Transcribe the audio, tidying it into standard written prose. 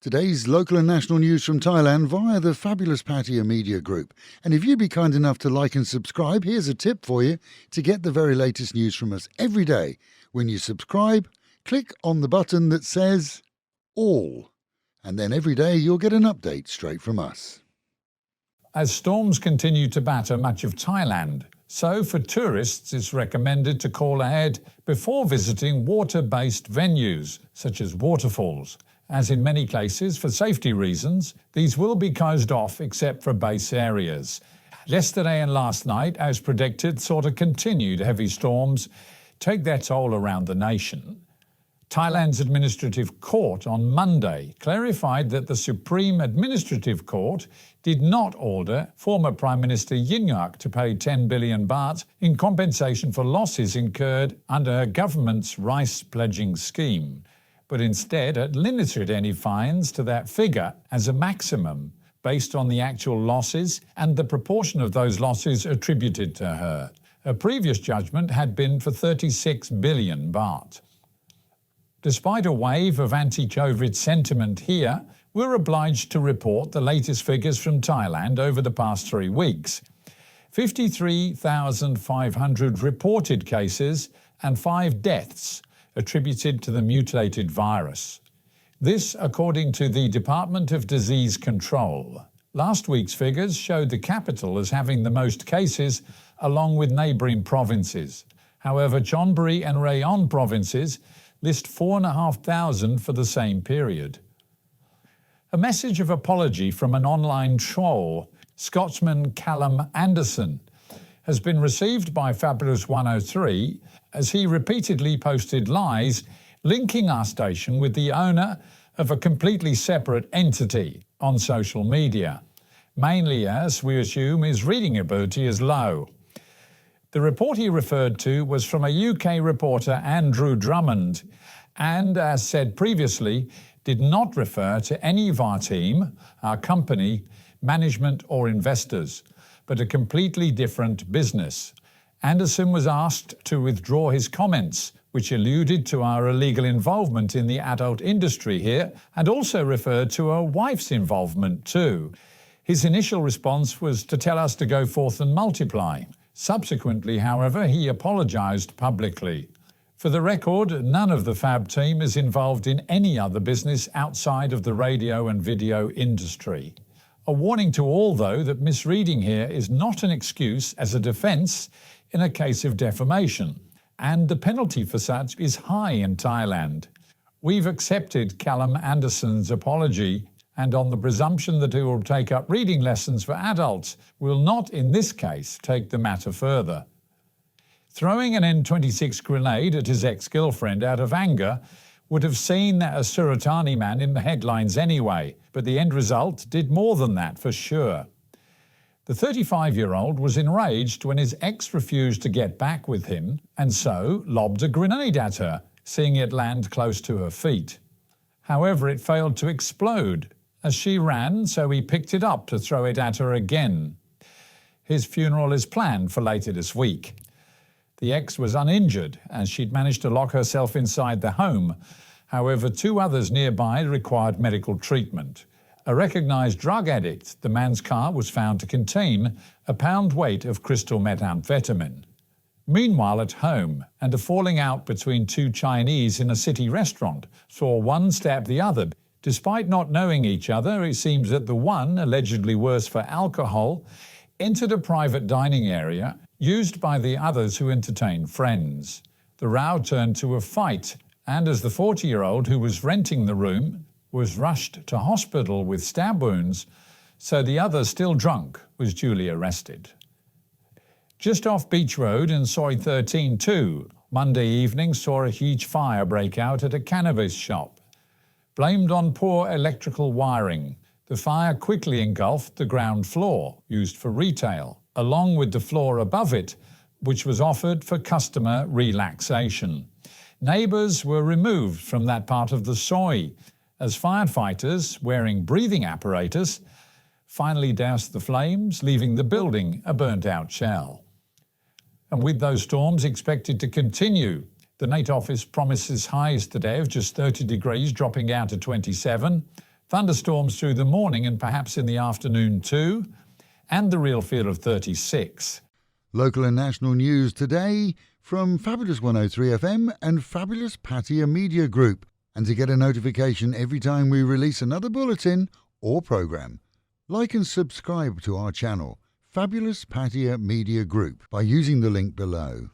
Today's local and national news from Thailand via the fabulous Pattaya Media Group. And if you'd be kind enough to like and subscribe, here's a tip for you to get the very latest news from us every day. When you subscribe, click on the button that says All. And then every day you'll get an update straight from us. As storms continue to batter much of Thailand, so for tourists it's recommended to call ahead before visiting water-based venues such as waterfalls. As in many cases, for safety reasons, these will be closed off except for base areas. Yesterday and last night, as predicted, saw the continued heavy storms take their toll around the nation. Thailand's Administrative Court on Monday clarified that the Supreme Administrative Court did not order former Prime Minister Yingluck to pay 10 billion baht in compensation for losses incurred under her government's rice pledging scheme, but instead it limited any fines to that figure as a maximum based on the actual losses and the proportion of those losses attributed to her. A previous judgment had been for 36 billion baht. Despite a wave of anti-COVID sentiment here, we're obliged to report the latest figures from Thailand over the past 3 weeks. 53,500 reported cases and 5 deaths attributed to the mutated virus. This according to the Department of Disease Control. Last week's figures showed the capital as having the most cases along with neighbouring provinces. However, Chonburi and Rayong provinces list 4,500 for the same period. A message of apology from an online troll, Scotsman Callum Anderson, has been received by Fabulous 103 as he repeatedly posted lies linking our station with the owner of a completely separate entity on social media, mainly as we assume his reading ability is low. The report he referred to was from a UK reporter, Andrew Drummond, and, as said previously, did not refer to any of our team, our company, management or investors, but a completely different business. Anderson was asked to withdraw his comments, which alluded to our illegal involvement in the adult industry here and also referred to our wife's involvement too. His initial response was to tell us to go forth and multiply. Subsequently, however, he apologised publicly. For the record, none of the Fab team is involved in any other business outside of the radio and video industry. A warning to all, though, that misreading here is not an excuse as a defence in a case of defamation, and the penalty for such is high in Thailand. We've accepted Callum Anderson's apology, and on the presumption that he will take up reading lessons for adults, will not in this case take the matter further. Throwing an N26 grenade at his ex-girlfriend out of anger would have seen a Suratani man in the headlines anyway, but the end result did more than that for sure. The 35-year-old was enraged when his ex refused to get back with him and so lobbed a grenade at her, seeing it land close to her feet. However, it failed to explode as she ran, so he picked it up to throw it at her again. His funeral is planned for later this week. The ex was uninjured as she'd managed to lock herself inside the home. However, 2 others nearby required medical treatment. A recognised drug addict, the man's car was found to contain a pound weight of crystal methamphetamine. Meanwhile, at home, and a falling out between 2 Chinese in a city restaurant saw one stab the other. Despite not knowing each other, it seems that the one, allegedly worse for alcohol, entered a private dining area used by the others who entertained friends. The row turned to a fight, and as the 40-year-old who was renting the room was rushed to hospital with stab wounds, so the other, still drunk, was duly arrested. Just off Beach Road in Soi 13 too, Monday evening saw a huge fire break out at a cannabis shop. Blamed on poor electrical wiring, the fire quickly engulfed the ground floor, used for retail, along with the floor above it, which was offered for customer relaxation. Neighbours were removed from that part of the Soi as firefighters, wearing breathing apparatus, finally doused the flames, leaving the building a burnt-out shell. And with those storms expected to continue, the Net Office promises highs today of just 30 degrees, dropping down to 27. Thunderstorms through the morning and perhaps in the afternoon too, and the real feel of 36. Local and national news today from Fabulous 103 FM and Fabulous Pattaya Media Group. And to get a notification every time we release another bulletin or program, like and subscribe to our channel, Fabulous Pattaya Media Group, by using the link below.